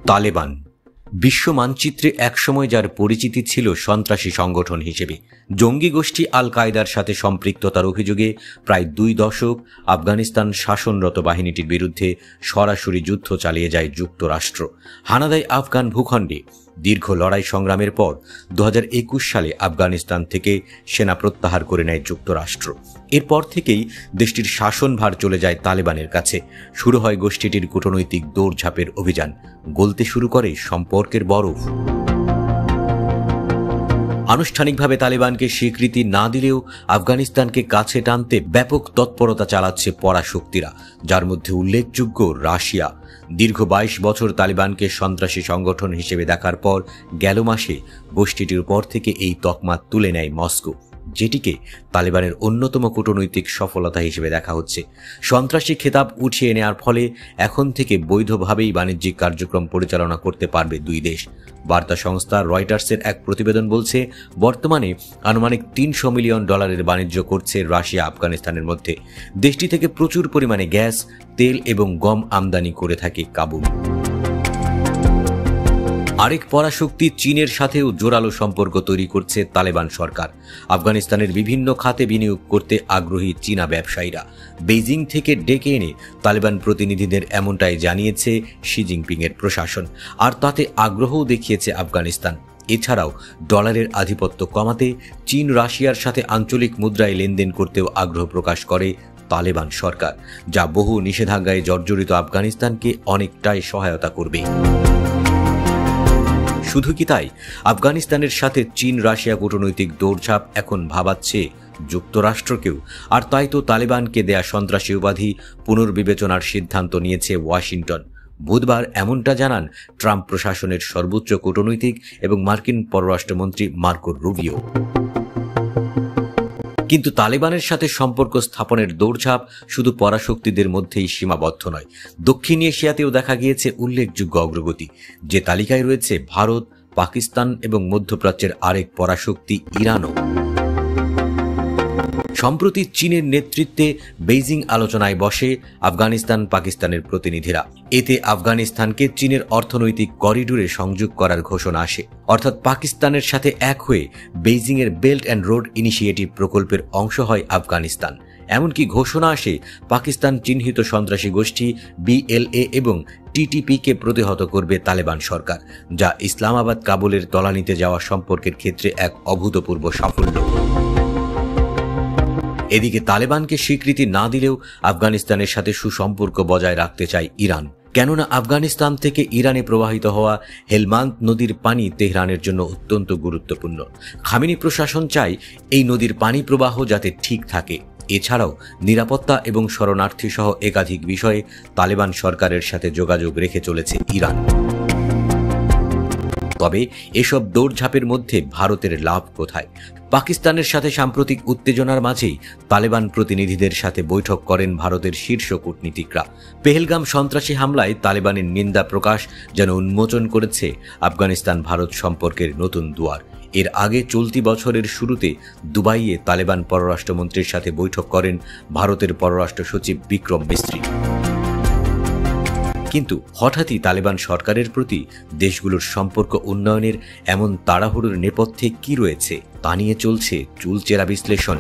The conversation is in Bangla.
তালেবান বিশ্ব মানচিত্রে একসময় যার পরিচিতি ছিল সন্ত্রাসী সংগঠন হিসেবে, জঙ্গি গোষ্ঠী আল কায়দার সাথে সম্পৃক্ততার অভিযোগে প্রায় 2 দশক আফগানিস্তান শাসনরত বাহিনীটির বিরুদ্ধে সরাসরি যুদ্ধ চালিয়ে যায় যুক্তরাষ্ট্র। হানা দেয় আফগান ভূখণ্ডে। দীর্ঘ লড়াই সংগ্রামের পর 2021 সালে আফগানিস্তান থেকে সেনা প্রত্যাহার করে নেয় যুক্তরাষ্ট্র। এরপর থেকেই দেশটির শাসনভার চলে যায় তালেবানের কাছে। শুরু হয় গোষ্ঠীটির কূটনৈতিক দৌড়ঝাঁপের অভিযান। গলতে শুরু করে সম্পর্কের বরফ। আনুষ্ঠানিকভাবে তালেবানকে স্বীকৃতি না দিলেও আফগানিস্তানকে কাছে টানতে ব্যাপক তৎপরতা চালাচ্ছে পরাশক্তিরা, যার মধ্যে উল্লেখযোগ্য রাশিয়া। দীর্ঘ 22 বছর তালেবানকে সন্ত্রাসী সংগঠন হিসেবে দেখার পর গেল মাসে গোষ্ঠীটির উপর থেকে এই তকমা তুলে নেয় মস্কো, যেটিকে তালেবানের অন্যতম কূটনৈতিক সফলতা হিসেবে দেখা হচ্ছে। সন্ত্রাসী খেতাব উঠিয়ে নেওয়ার ফলে এখন থেকে বৈধভাবেই বাণিজ্যিক কার্যক্রম পরিচালনা করতে পারবে দুই দেশ। বার্তা সংস্থা রয়টার্সের এক প্রতিবেদন বলছে, বর্তমানে আনুমানিক $300 মিলিয়ন বাণিজ্য করছে রাশিয়া আফগানিস্তানের মধ্যে। দেশটি থেকে প্রচুর পরিমাণে গ্যাস, তেল এবং গম আমদানি করে থাকে কাবুল। আরেক পরাশক্তি চীনের সাথেও জোরালো সম্পর্ক তৈরি করছে তালেবান সরকার। আফগানিস্তানের বিভিন্ন খাতে বিনিয়োগ করতে আগ্রহী চীনা ব্যবসায়ীরা বেইজিং থেকে ডেকে এনে তালেবান প্রতিনিধিদের এমনটাই জানিয়েছে শি জিনপিংয়ের প্রশাসন। আর তাতে আগ্রহও দেখিয়েছে আফগানিস্তান। এছাড়াও ডলারের আধিপত্য কমাতে চীন রাশিয়ার সাথে আঞ্চলিক মুদ্রায় লেনদেন করতেও আগ্রহ প্রকাশ করে তালেবান সরকার, যা বহু নিষেধাজ্ঞায় জর্জরিত আফগানিস্তানকে অনেকটাই সহায়তা করবে। শুধু কি তাই, আফগানিস্তানের সাথে চীন রাশিয়া কূটনৈতিক দৌড়ঝাঁপ এখন ভাবাচ্ছে যুক্তরাষ্ট্রকেও। আর তাই তো তালেবানকে দেয়া সন্ত্রাসী উপাধি পুনর্বিবেচনার সিদ্ধান্ত নিয়েছে ওয়াশিংটন। বুধবার এমনটা জানান ট্রাম্প প্রশাসনের সর্বোচ্চ কূটনৈতিক এবং মার্কিন পররাষ্ট্রমন্ত্রী মার্কো রুবিও। কিন্তু তালেবানের সাথে সম্পর্ক স্থাপনের দৌড়ঝাঁপ শুধু পরাশক্তিদের মধ্যেই সীমাবদ্ধ নয়। দক্ষিণ এশিয়াতেও দেখা গিয়েছে উল্লেখযোগ্য অগ্রগতি। যে তালিকায় রয়েছে ভারত, পাকিস্তান এবং মধ্যপ্রাচ্যের আরেক পরাশক্তি ইরানও। সম্প্রতি চীনের নেতৃত্বে বেইজিং আলোচনায় বসে আফগানিস্তান পাকিস্তানের প্রতিনিধিরা। এতে আফগানিস্তানকে চীনের অর্থনৈতিক করিডোরে সংযোগ করার ঘোষণা আসে। অর্থাৎ পাকিস্তানের সাথে এক হয়ে বেইজিংয়ের বেল্ট অ্যান্ড রোড ইনিশিয়েটিভ প্রকল্পের অংশ হয় আফগানিস্তান। এমনকি ঘোষণা আসে পাকিস্তান চিহ্নিত সন্ত্রাসী গোষ্ঠী BLA এবং TTP-কে প্রতিহত করবে তালেবান সরকার, যা ইসলামাবাদ কাবুলের তলানিতে যাওয়া সম্পর্কের ক্ষেত্রে এক অভূতপূর্ব সাফল্য। এদিকে তালেবানকে স্বীকৃতি না দিলেও আফগানিস্তানের সাথে সুসম্পর্ক বজায় রাখতে চায় ইরান। কেননা আফগানিস্তান থেকে ইরানে প্রবাহিত হওয়া হেলমান্দ নদীর পানি তেহরানের জন্য অত্যন্ত গুরুত্বপূর্ণ। খামেনি প্রশাসন চায় এই নদীর পানি প্রবাহ যাতে ঠিক থাকে। এছাড়াও নিরাপত্তা এবং শরণার্থী সহ একাধিক বিষয়ে তালেবান সরকারের সাথে যোগাযোগ রেখে চলেছে ইরান। তবে এসব দৌড়ঝাঁপের মধ্যে ভারতের লাভ কোথায়? পাকিস্তানের সাথে সাম্প্রতিক উত্তেজনার মাঝেই তালেবান প্রতিনিধিদের সাথে বৈঠক করেন ভারতের শীর্ষ কূটনীতিকরা। পেহেলগাম সন্ত্রাসী হামলায় তালেবানের নিন্দা প্রকাশ যেন উন্মোচন করেছে আফগানিস্তান ভারত সম্পর্কের নতুন দুয়ার। এর আগে চলতি বছরের শুরুতে দুবাইয়ে তালেবান পররাষ্ট্রমন্ত্রীর সাথে বৈঠক করেন ভারতের পররাষ্ট্র সচিব বিক্রম মিস্ত্রি। কিন্তু হঠাৎই তালেবান সরকারের প্রতি দেশগুলোর সম্পর্ক উন্নয়নের এমন তাড়াহুড়োর নেপথ্যে কি রয়েছে তা নিয়ে চলছে চুলচেরা বিশ্লেষণ।